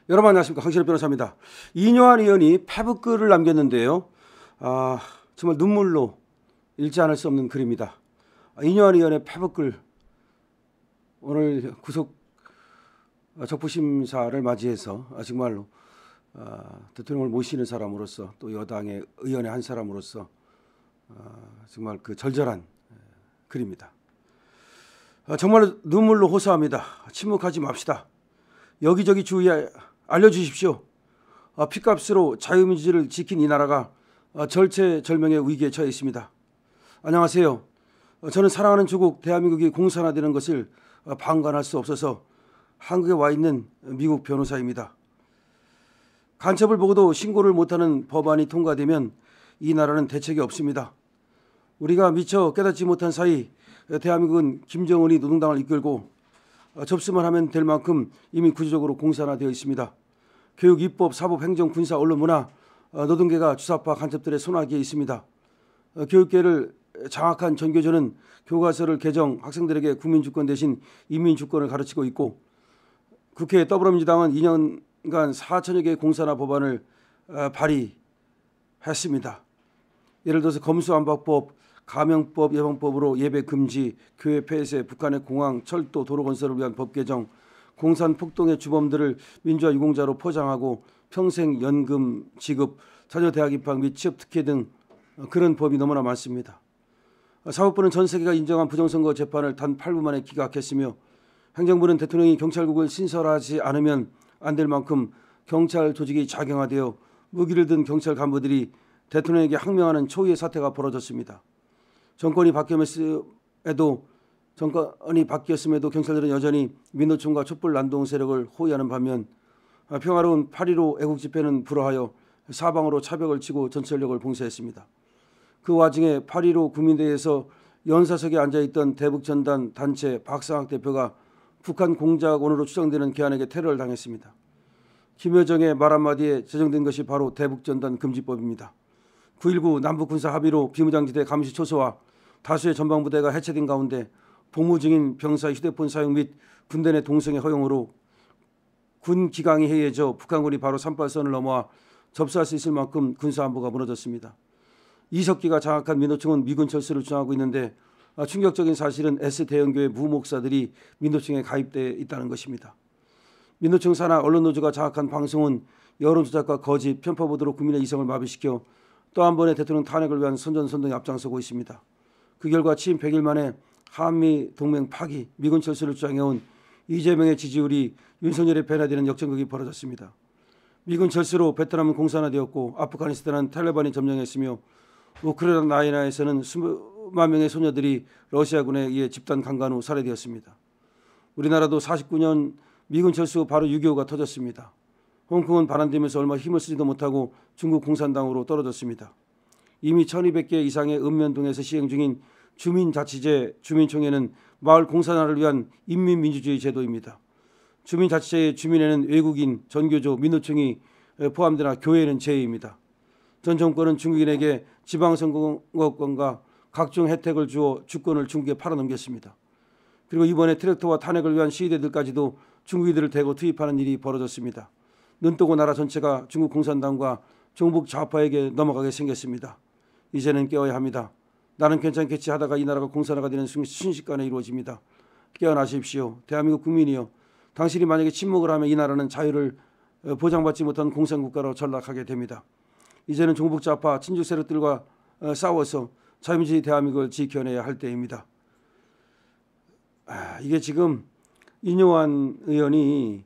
여러분 안녕하십니까. 강신의 변호사입니다. 이뇨한 의원이 페북글을 남겼는데요. 정말 눈물로 읽지 않을 수 없는 글입니다. 이뇨한 의원의 페북글, 오늘 구속 적부심사를 맞이해서 정말로 대통령을 모시는 사람으로서 또 여당의 의원의 한 사람으로서 정말 그 절절한 글입니다. 정말 눈물로 호소합니다. 침묵하지 맙시다. 여기저기 주위에 알려주십시오. 피값으로 자유민주주의를 지킨 이 나라가 절체절명의 위기에 처해 있습니다. 안녕하세요. 저는 사랑하는 조국 대한민국이 공산화되는 것을 방관할 수 없어서 한국에 와 있는 미국 변호사입니다. 간첩을 보고도 신고를 못하는 법안이 통과되면 이 나라는 대책이 없습니다. 우리가 미처 깨닫지 못한 사이 대한민국은 김정은이 노동당을 이끌고 접수만 하면 될 만큼 이미 구조적으로 공산화되어 있습니다. 교육, 입법, 사법, 행정, 군사, 언론, 문화, 노동계가 주사파 간첩들의 손아귀에 있습니다. 교육계를 장악한 전교조는 교과서를 개정, 학생들에게 국민주권 대신 인민주권을 가르치고 있고, 국회 더불어민주당은 2년간 4천여 개의 공산화 법안을 발의했습니다. 예를 들어서 검수안박법, 가명법, 예방법으로 예배 금지, 교회 폐쇄, 북한의 공항, 철도, 도로 건설을 위한 법 개정, 공산 폭동의 주범들을 민주화 유공자로 포장하고 평생 연금 지급, 자녀 대학 입학 및 취업 특혜 등 그런 법이 너무나 많습니다. 사법부는 전 세계가 인정한 부정선거 재판을 단 8분 만에 기각했으며, 행정부는 대통령이 경찰국을 신설하지 않으면 안 될 만큼 경찰 조직이 작용화되어 무기를 든 경찰 간부들이 대통령에게 항명하는 초유의 사태가 벌어졌습니다. 정권이 바뀌었음에도 경찰들은 여전히 민노총과 촛불 난동 세력을 호위하는 반면, 평화로운 8.15 애국 집회는 불허하여 사방으로 차벽을 치고 전철역을 봉쇄했습니다. 그 와중에 8.15 국민대회에서 연사석에 앉아있던 대북전단 단체 박상학 대표가 북한 공작원으로 추정되는 개안에게 테러를 당했습니다. 김여정의 말 한마디에 제정된 것이 바로 대북전단 금지법입니다. 9.19 남북군사 합의로 비무장지대 감시 초소와 다수의 전방부대가 해체된 가운데 복무 중인 병사의 휴대폰 사용 및 군대 내 동성애 허용으로 군 기강이 해이해져 북한군이 바로 38선을 넘어와 접수할 수 있을 만큼 군사안보가 무너졌습니다. 이석기가 장악한 민노총은 미군 철수를 주장하고 있는데, 충격적인 사실은 S대형교회 무목사들이 민노총에 가입되어 있다는 것입니다. 민노총 산하 언론노조가 장악한 방송은 여론조작과 거짓, 편파 보도로 국민의 이성을 마비시켜 또 한 번의 대통령 탄핵을 위한 선전선동에 앞장서고 있습니다. 그 결과 취임 100일 만에 한미 동맹 파기, 미군 철수를 주장해온 이재명의 지지율이 윤석열의 배나되는 역전극이 벌어졌습니다. 미군 철수로 베트남은 공산화되었고, 아프가니스탄은 탈레반이 점령했으며, 우크라이나에서는 수만 명의 소녀들이 러시아군에 의해 집단 강간 후 살해되었습니다. 우리나라도 49년 미군 철수 후 바로 6.25가 터졌습니다. 홍콩은 반환되면서 얼마 힘을 쓰지도 못하고 중국 공산당으로 떨어졌습니다. 이미 1200개 이상의 읍면동에서 시행 중인 주민자치제 주민총회는 마을 공산화를 위한 인민민주주의 제도입니다. 주민자치제의 주민에는 외국인, 전교조, 민노총이 포함되나 교회는 제외입니다. 전 정권은 중국인에게 지방선거권과 각종 혜택을 주어 주권을 중국에 팔아넘겼습니다. 그리고 이번에 트랙터와 탄핵을 위한 시위대들까지도 중국인들을 대거 투입하는 일이 벌어졌습니다. 눈뜨고 나라 전체가 중국 공산당과 종북 좌파에게 넘어가게 생겼습니다. 이제는 깨어야 합니다. 나는 괜찮겠지 하다가 이 나라가 공산화가 되는 순식간에 이루어집니다. 깨어나십시오. 대한민국 국민이요. 당신이 만약에 침묵을 하면 이 나라는 자유를 보장받지 못한 공산국가로 전락하게 됩니다. 이제는 종북 좌파 친중 세력들과 싸워서 자유민주주의 대한민국을 지켜내야 할 때입니다. 이게 지금 이뇨한 의원이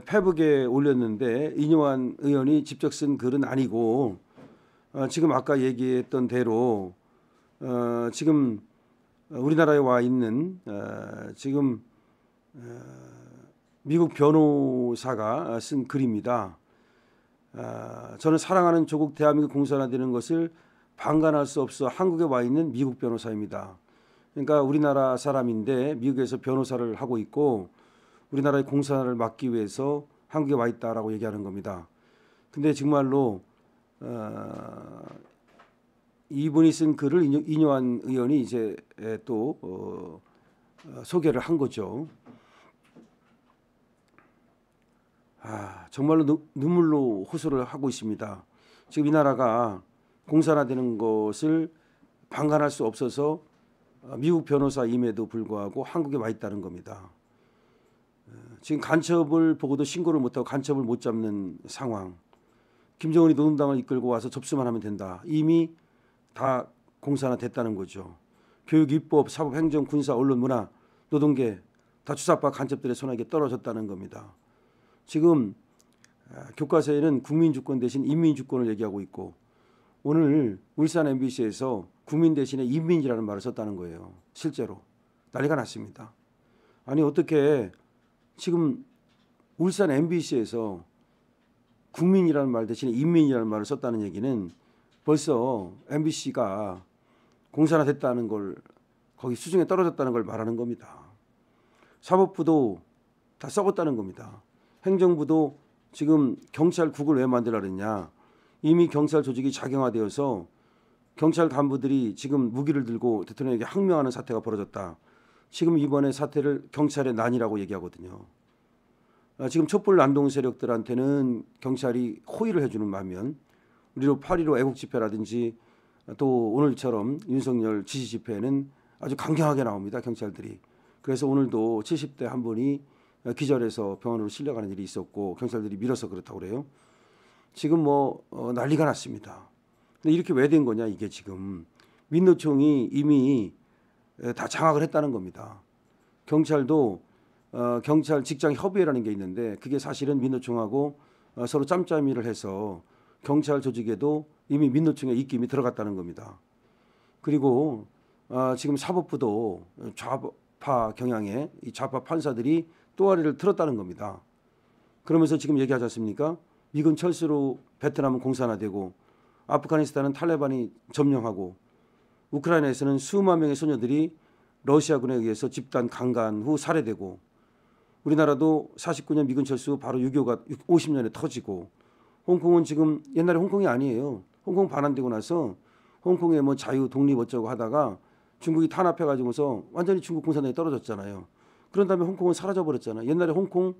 페북에 올렸는데, 이뇨한 의원이 직접 쓴 글은 아니고, 지금 아까 얘기했던 대로 지금 우리나라에 와 있는 지금 미국 변호사가 쓴 글입니다. 저는 사랑하는 조국 대한민국 공산화되는 것을 방관할 수 없어 한국에 와 있는 미국 변호사입니다. 그러니까 우리나라 사람인데 미국에서 변호사를 하고 있고, 우리나라의 공산화를 막기 위해서 한국에 와 있다라고 얘기하는 겁니다. 근데 정말로 이분이 쓴 글을 이뇨한 의원이 이제 또 소개를 한 거죠. 정말로 눈물로 호소를 하고 있습니다. 지금 이 나라가 공산화되는 것을 방관할 수 없어서 미국 변호사임에도 불구하고 한국에 와 있다는 겁니다. 지금 간첩을 보고도 신고를 못하고 간첩을 못 잡는 상황. 김정은이 노동당을 이끌고 와서 접수만 하면 된다. 이미 다 공산화됐다는 거죠. 교육, 입법, 사법, 행정, 군사, 언론, 문화, 노동계 다 주사파 간첩들의 손에게 떨어졌다는 겁니다. 지금 교과서에는 국민주권 대신 인민주권을 얘기하고 있고 오늘 울산 MBC에서 국민 대신에 인민이라는 말을 썼다는 거예요. 실제로 난리가 났습니다. 아니 어떻게 지금 울산 MBC에서 국민이라는 말 대신에 인민이라는 말을 썼다는 얘기는 벌써 MBC가 공산화됐다는 걸 거기 수준에 떨어졌다는 걸 말하는 겁니다. 사법부도 다 썩었다는 겁니다. 행정부도 지금 경찰국을 왜 만들라 그랬냐. 이미 경찰 조직이 작용화되어서 경찰 간부들이 지금 무기를 들고 대통령에게 항명하는 사태가 벌어졌다. 지금 이번에 사태를 경찰의 난이라고 얘기하거든요. 지금 촛불 난동 세력들한테는 경찰이 호의를 해주는 반면 우리로 8.15 애국 집회라든지 또 오늘처럼 윤석열 지지 집회는 아주 강경하게 나옵니다. 경찰들이. 그래서 오늘도 70대 한 분이 기절해서 병원으로 실려가는 일이 있었고 경찰들이 밀어서 그렇다고 그래요. 지금 난리가 났습니다. 근데 이렇게 왜 된 거냐 이게 지금 민노총이 이미 다 장악을 했다는 겁니다. 경찰도 경찰 직장 협의회라는 게 있는데 그게 사실은 민노총하고 서로 짬짬이를 해서 경찰 조직에도 이미 민노총의 입김이 들어갔다는 겁니다. 그리고 지금 사법부도 좌파 경향의 이 좌파 판사들이 또아리를 틀었다는 겁니다. 그러면서 지금 얘기하지 않습니까? 미군 철수로 베트남은 공산화되고 아프가니스탄은 탈레반이 점령하고 우크라이나에서는 수만 명의 소녀들이 러시아군에 의해서 집단 강간 후 살해되고 우리나라도 49년 미군 철수 후 바로 6.25가 50년에 터지고 홍콩은 지금 옛날에 홍콩이 아니에요. 홍콩 반환되고 나서 홍콩의 자유 독립 어쩌고 하다가 중국이 탄압해가지고서 완전히 중국 공산당이 떨어졌잖아요. 그런 다음에 홍콩은 사라져버렸잖아요. 옛날에 홍콩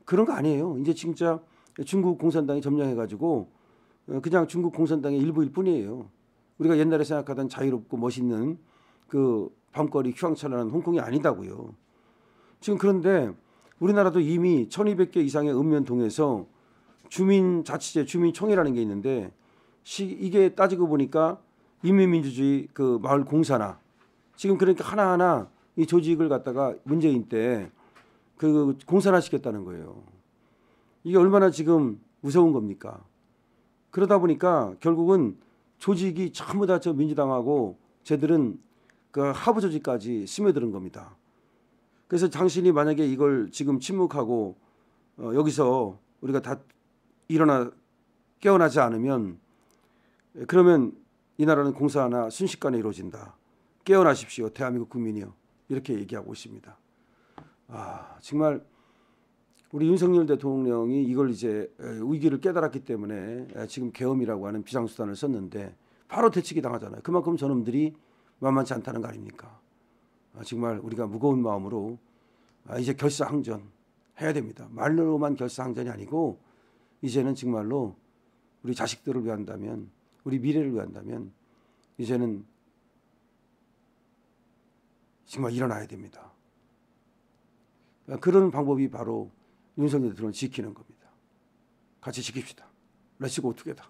그런 거 아니에요. 이제 진짜 중국 공산당이 점령해가지고 그냥 중국 공산당의 일부일 뿐이에요. 우리가 옛날에 생각하던 자유롭고 멋있는 그 밤거리 휘황찬란한 홍콩이 아니다고요. 지금 그런데 우리나라도 이미 1200개 이상의 읍면동에서 주민자치제 주민총회라는 게 있는데 이게 따지고 보니까 인민민주주의 그 마을 공사나 지금 그러니까 하나하나 이 조직을 갖다가 문재인 때 그 공산화시켰다는 거예요. 이게 얼마나 지금 무서운 겁니까? 그러다 보니까 결국은 조직이 전부 다 저 민주당하고 쟤들은 그 하부 조직까지 스며드는 겁니다. 그래서 당신이 만약에 이걸 지금 침묵하고 여기서 우리가 다 깨어나지 않으면 그러면 이 나라는 공산화 순식간에 이루어진다. 깨어나십시오. 대한민국 국민이요. 이렇게 얘기하고 있습니다. 정말 우리 윤석열 대통령이 이걸 이제 위기를 깨달았기 때문에 지금 계엄이라고 하는 비상수단을 썼는데 바로 대치기 당하잖아요. 그만큼 저놈들이 만만치 않다는 거 아닙니까? 정말 우리가 무거운 마음으로 이제 결사항전 해야 됩니다. 말로만 결사항전이 아니고 이제는 정말로 우리 자식들을 위한다면 우리 미래를 위한다면 이제는 정말 일어나야 됩니다. 그런 방법이 바로 윤석열 대통령을 지키는 겁니다. 같이 지킵시다. 렛츠 고 투게더.